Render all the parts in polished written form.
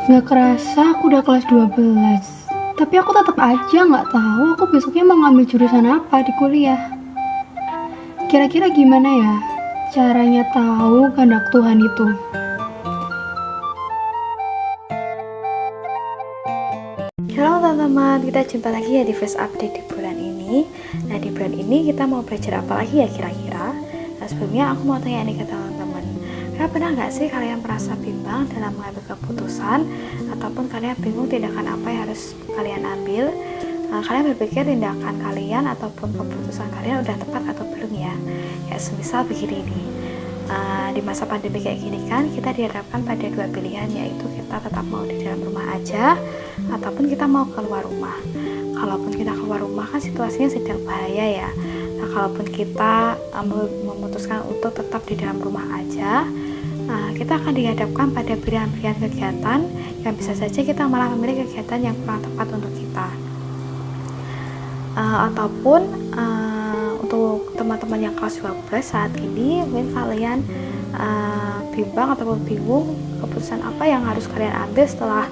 Gak kerasa aku udah kelas 12. Tapi aku tetap aja gak tahu aku besoknya mau ngambil jurusan apa di kuliah. Kira-kira gimana ya caranya tahu kehendak Tuhan itu? Halo teman-teman, kita jumpa lagi ya di First Update di bulan ini. Nah, di bulan ini kita mau belajar apa lagi ya kira-kira? Nah, sebelumnya aku mau tanya nih ke teman-teman, kalian pernah nggak sih kalian merasa bimbang dalam mengambil keputusan, ataupun kalian bingung tindakan apa yang harus kalian ambil? Kalian berpikir tindakan kalian ataupun keputusan kalian udah tepat atau belum ya? Ya, semisal begini nih, di masa pandemi kayak gini kan kita dihadapkan pada dua pilihan, yaitu kita tetap mau di dalam rumah aja ataupun kita mau keluar rumah. Kalaupun kita keluar rumah kan situasinya sedang bahaya ya. Nah, kalaupun kita memutuskan untuk tetap di dalam rumah aja, kita akan dihadapkan pada pilihan-pilihan kegiatan yang bisa saja kita malah memilih kegiatan yang kurang tepat untuk kita. Ataupun untuk teman-teman yang kelas 12 saat ini, mungkin kalian bimbang ataupun bingung keputusan apa yang harus kalian ambil setelah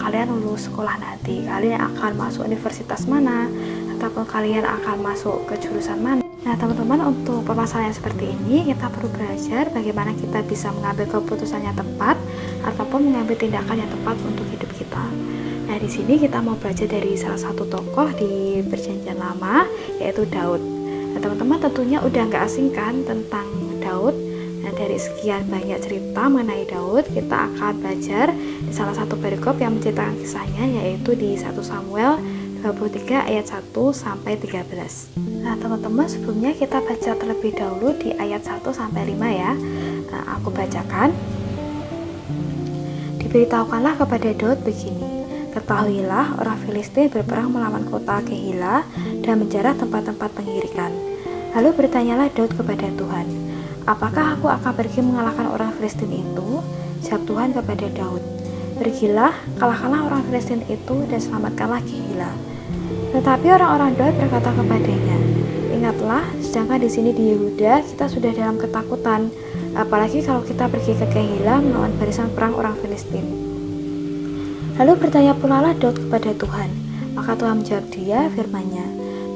kalian lulus sekolah nanti. Kalian akan masuk universitas mana, ataupun kalian akan masuk ke jurusan mana. Nah teman-teman, untuk permasalahan seperti ini kita perlu belajar bagaimana kita bisa mengambil keputusan yang tepat ataupun mengambil tindakan yang tepat untuk hidup kita. Nah di sini kita mau belajar dari salah satu tokoh di Perjanjian Lama, yaitu Daud. Nah teman-teman tentunya udah nggak asing kan tentang Daud. Nah dari sekian banyak cerita mengenai Daud, kita akan belajar di salah satu perikop yang menceritakan kisahnya, yaitu di 1 Samuel 23 ayat 1 sampai 13. Nah teman-teman, sebelumnya kita baca terlebih dahulu di ayat 1 sampai 5 ya. Nah, aku bacakan. Diberitahukanlah kepada Daud begini: ketahuilah, orang Filistin berperang melawan kota Kehila dan menjarah tempat-tempat pengirikan. Lalu bertanyalah Daud kepada Tuhan, apakah aku akan pergi mengalahkan orang Filistin itu? Jawab Tuhan kepada Daud, pergilah, kalahkanlah orang Filistin itu dan selamatkanlah Kehila. Tetapi orang-orang Daud berkata kepadanya, ingatlah, sedangkan di sini di Yehuda kita sudah dalam ketakutan, apalagi kalau kita pergi ke Kehila melawan barisan perang orang Filistin. Lalu bertanya pula Daud kepada Tuhan. Maka Tuhan menjawab dia firman-Nya,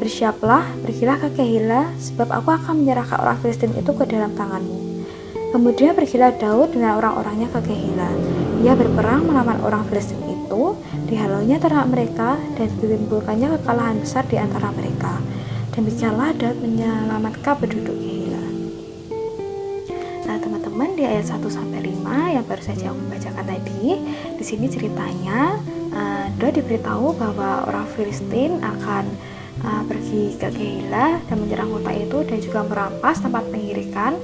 bersiaplah, pergilah ke Kehila, sebab aku akan menyerahkan orang Filistin itu ke dalam tanganmu. Kemudian pergilah Daud dengan orang-orangnya ke Kehila. Ia berperang melawan orang Filistin itu, dihalaunya ternak mereka, dan ditimbulkannya kekalahan besar di antara mereka. Demikianlah Daud menyelamatkan penduduk Kehila. Nah teman-teman, di ayat 1 sampai 5 yang baru saja aku bacakan tadi, di sini ceritanya Daud diberitahu bahwa orang Filistin akan pergi ke Kehila dan menyerang kota itu, dan juga merampas tempat pengirikan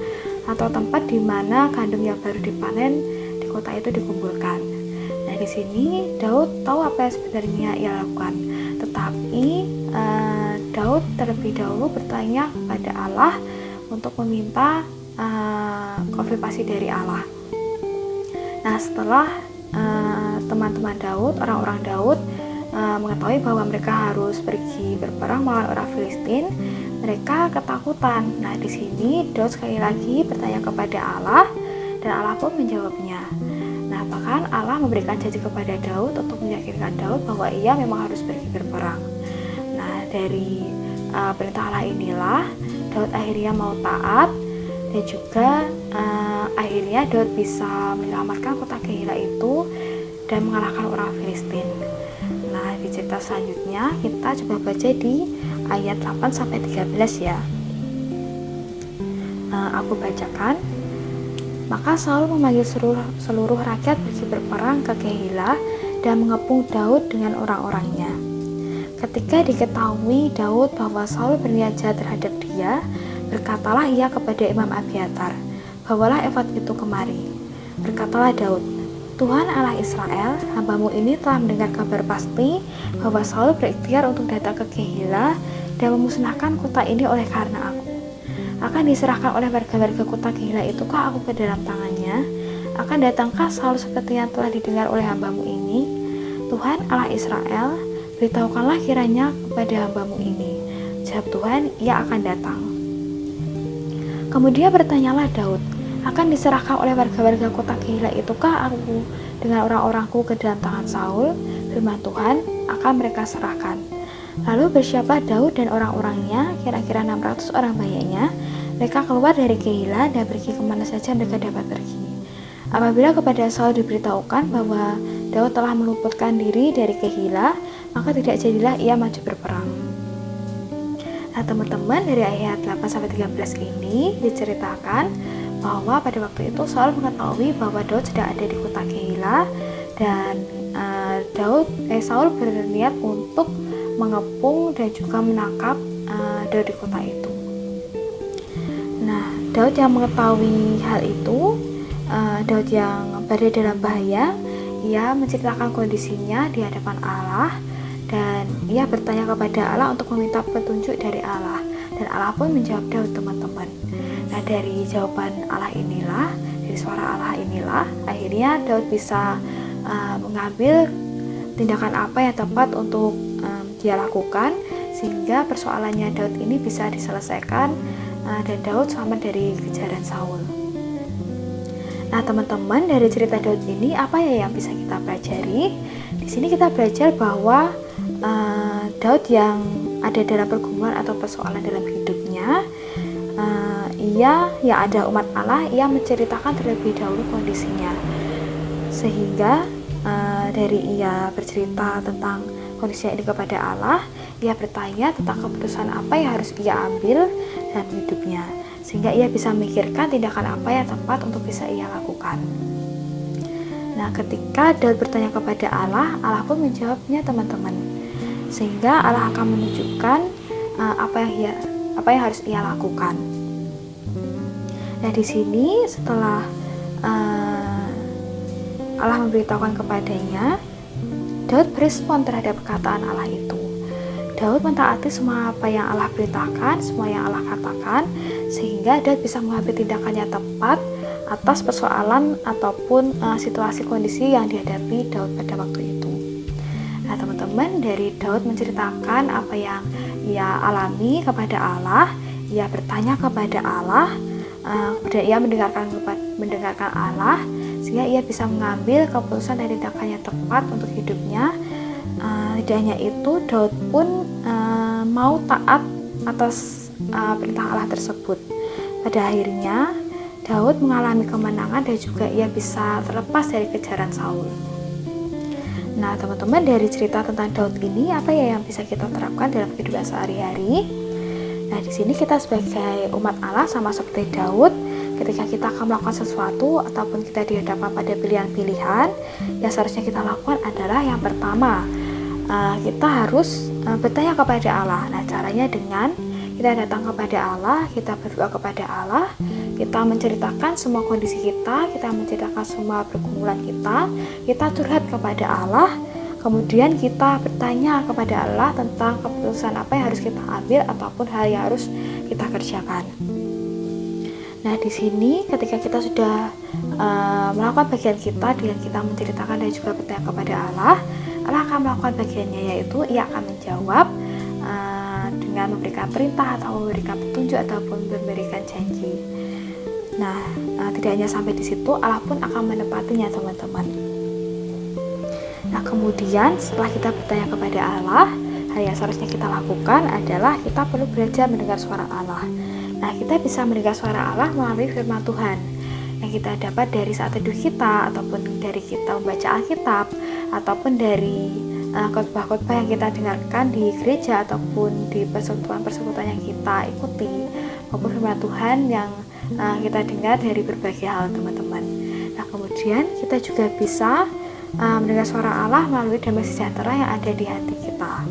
atau tempat di mana gandum yang baru dipanen di kota itu dikumpulkan. Nah di sini Daud tahu apa yang sebenarnya ia lakukan, tetapi Daud terlebih dahulu bertanya kepada Allah untuk meminta konfirmasi dari Allah. Nah setelah teman-teman Daud, orang-orang Daud mengetahui bahwa mereka harus pergi berperang melawan orang Filistin, mereka ketakutan. Nah di sini Daud sekali lagi bertanya kepada Allah, dan Allah pun menjawabnya. Nah bahkan Allah memberikan janji kepada Daud untuk meyakinkan Daud bahwa ia memang harus pergi berperang. Nah dari perintah Allah inilah Daud akhirnya mau taat, dan juga akhirnya Daud bisa menyelamatkan kota Kehila itu dan mengalahkan orang Filistin. Nah di cerita selanjutnya kita coba baca di ayat 8 sampai 13 ya. Aku bacakan. Maka Saul memanggil seluruh rakyat pergi berperang ke Kehila dan mengepung Daud dengan orang-orangnya. Ketika diketahui Daud bahwa Saul berniat jahat terhadap dia, berkatalah ia kepada Imam Abiatar, bawalah efod itu kemari. Berkatalah Daud, Tuhan Allah Israel, hambamu ini telah mendengar kabar pasti bahwa Saul berikhtiar untuk datang ke Kehila dan memusnahkan kota ini oleh karena aku. Akan diserahkan oleh warga-warga kota Kehila itu kah aku ke dalam tangannya? Akan datangkah Saul seperti yang telah didengar oleh hambamu ini? Tuhan Allah Israel, beritahukanlah kiranya kepada hambamu ini. Jawab Tuhan, ia akan datang. Kemudian bertanyalah Daud, Akan diserahkan oleh warga-warga kota Keila itukah aku dengan orang-orangku ke dalam tangan Saul? Firman Tuhan, akan mereka serahkan. Lalu bersiaplah Daud dan orang-orangnya, kira-kira 600 orang banyaknya. Mereka keluar dari Keila dan pergi kemana saja mereka dapat pergi. Apabila kepada Saul diberitahukan bahwa Daud telah meluputkan diri dari Keila, maka tidak jadilah ia maju berperang. Nah teman-teman, dari ayat 8-13 ini diceritakan bahwa pada waktu itu Saul mengetahui bahwa Daud sedang ada di kota Keila dan Saul berniat untuk mengepung dan juga menangkap Daud di kota itu. Nah, Daud yang mengetahui hal itu, Daud yang berada dalam bahaya, ia menceritakan kondisinya di hadapan Allah dan ia bertanya kepada Allah untuk meminta petunjuk dari Allah, dan Allah pun menjawab Daud, teman-teman. Nah, dari jawaban Allah inilah, dari suara Allah inilah, akhirnya Daud bisa mengambil tindakan apa yang tepat untuk dia lakukan, sehingga persoalannya Daud ini bisa diselesaikan dan Daud selamat dari kejaran Saul. Nah teman-teman, dari cerita Daud ini apa ya yang bisa kita pelajari? Di sini kita belajar bahwa Daud yang ada dalam pergumulan atau persoalan dalam hidupnya, ia yang ada umat Allah, ia menceritakan terlebih dahulu kondisinya, sehingga dari ia bercerita tentang kondisinya ini kepada Allah, ia bertanya tentang keputusan apa yang harus ia ambil dalam hidupnya, sehingga ia bisa memikirkan tindakan apa yang tepat untuk bisa ia lakukan. Nah, ketika Daud bertanya kepada Allah, Allah pun menjawabnya, teman-teman, sehingga Allah akan menunjukkan apa yang harus ia lakukan. Nah, di sini setelah Allah memberitahukan kepadanya, Daud berespon terhadap perkataan Allah itu. Daud mentaati semua apa yang Allah beritakan, semua yang Allah katakan, sehingga Daud bisa mengambil tindakan yang tepat atas persoalan ataupun situasi kondisi yang dihadapi Daud pada waktu itu. Nah teman-teman, dari Daud menceritakan apa yang ia alami kepada Allah, ia bertanya kepada Allah, kemudian ia mendengarkan Allah, sehingga ia bisa mengambil keputusan dan tindakan yang tepat untuk hidupnya. Tidak hanya itu, Daud pun mau taat atas perintah Allah tersebut. Pada akhirnya Daud mengalami kemenangan dan juga ia bisa terlepas dari kejaran Saul. Nah teman-teman, dari cerita tentang Daud ini apa ya yang bisa kita terapkan dalam kehidupan sehari-hari? Nah di sini kita sebagai umat Allah sama seperti Daud, ketika kita akan melakukan sesuatu ataupun kita dihadapkan pada pilihan-pilihan, yang seharusnya kita lakukan adalah yang pertama, kita harus bertanya kepada Allah. Nah caranya dengan kita datang kepada Allah, kita berdoa kepada Allah, kita menceritakan semua kondisi kita menceritakan semua pergumulan kita curhat kepada Allah, kemudian kita bertanya kepada Allah tentang keputusan apa yang harus kita ambil ataupun hal yang harus kita kerjakan. Nah di sini ketika kita sudah melakukan bagian kita dengan kita menceritakan dan juga bertanya kepada Allah, Allah akan melakukan bagiannya, yaitu ia akan menjawab dengan memberikan perintah atau memberikan petunjuk ataupun memberikan janji. Nah, tidak hanya sampai di situ, Allah pun akan menepatinya, teman-teman. Nah, kemudian setelah kita bertanya kepada Allah, hal yang seharusnya kita lakukan adalah kita perlu belajar mendengar suara Allah. Nah, kita bisa mendengar suara Allah melalui firman Tuhan yang kita dapat dari saat teduh kita, ataupun dari kita membaca Alkitab, ataupun dari khotbah-khotbah yang kita dengarkan di gereja ataupun di persekutuan-persekutuan yang kita ikuti, maupun firman Tuhan yang kita dengar dari berbagai hal, teman-teman. Nah kemudian kita juga bisa mendengar suara Allah melalui damai sejahtera yang ada di hati kita.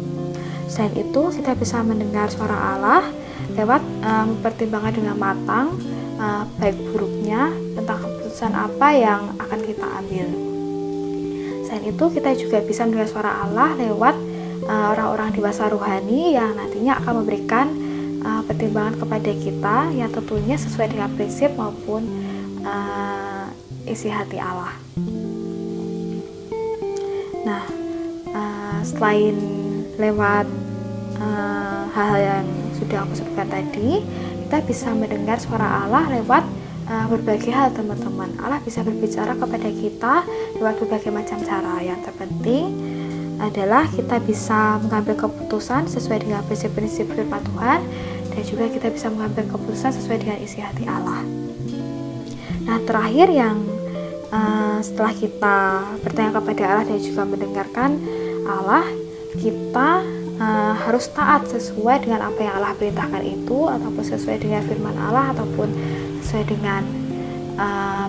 Selain itu kita bisa mendengar suara Allah lewat mempertimbangkan dengan matang baik buruknya tentang keputusan apa yang akan kita ambil. Selain itu kita juga bisa mendengar suara Allah lewat orang-orang dewasa rohani yang nantinya akan memberikan pertimbangan kepada kita yang tentunya sesuai dengan prinsip maupun isi hati Allah. Nah, selain lewat hal-hal yang sudah aku sebutkan tadi, kita bisa mendengar suara Allah lewat berbagai hal teman-teman. Allah bisa berbicara kepada kita lewat berbagai macam cara. Yang terpenting adalah kita bisa mengambil keputusan sesuai dengan prinsip-prinsip firman Tuhan, dan juga kita bisa mengambil keputusan sesuai dengan isi hati Allah. Nah, terakhir yang setelah kita bertanya kepada Allah dan juga mendengarkan Allah, kita harus taat sesuai dengan apa yang Allah perintahkan itu, ataupun sesuai dengan firman Allah, ataupun sesuai dengan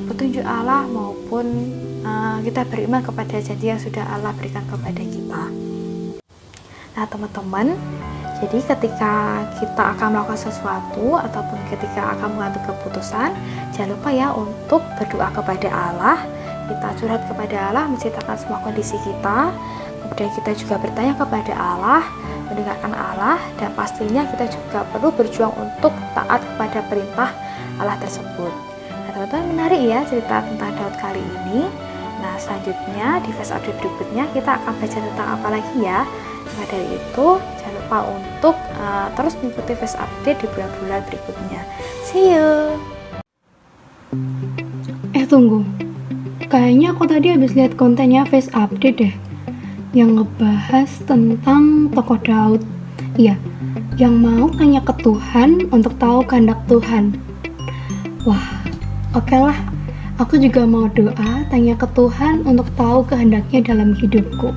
petunjuk Allah, maupun kita beriman kepada janji yang sudah Allah berikan kepada kita. Nah teman-teman, jadi ketika kita akan melakukan sesuatu ataupun ketika akan mengambil keputusan, jangan lupa ya untuk berdoa kepada Allah. Kita curhat kepada Allah, menceritakan semua kondisi kita. Kemudian kita juga bertanya kepada Allah, mendengarkan Allah, dan pastinya kita juga perlu berjuang untuk taat kepada perintah Allah tersebut. Nah teman-teman, menarik ya cerita tentang Daud kali ini. Nah selanjutnya di Fast Update berikutnya kita akan belajar tentang apa lagi ya. Maka dari itu jangan lupa untuk terus mengikuti Fast Update di bulan-bulan berikutnya. See you. Tunggu, kayaknya aku tadi habis lihat kontennya Fast Update deh, yang ngebahas tentang tokoh Daud. Iya, yang mau tanya ke Tuhan untuk tahu kehendak Tuhan. Wah, oke lah. Aku juga mau doa tanya ke Tuhan untuk tahu kehendaknya dalam hidupku.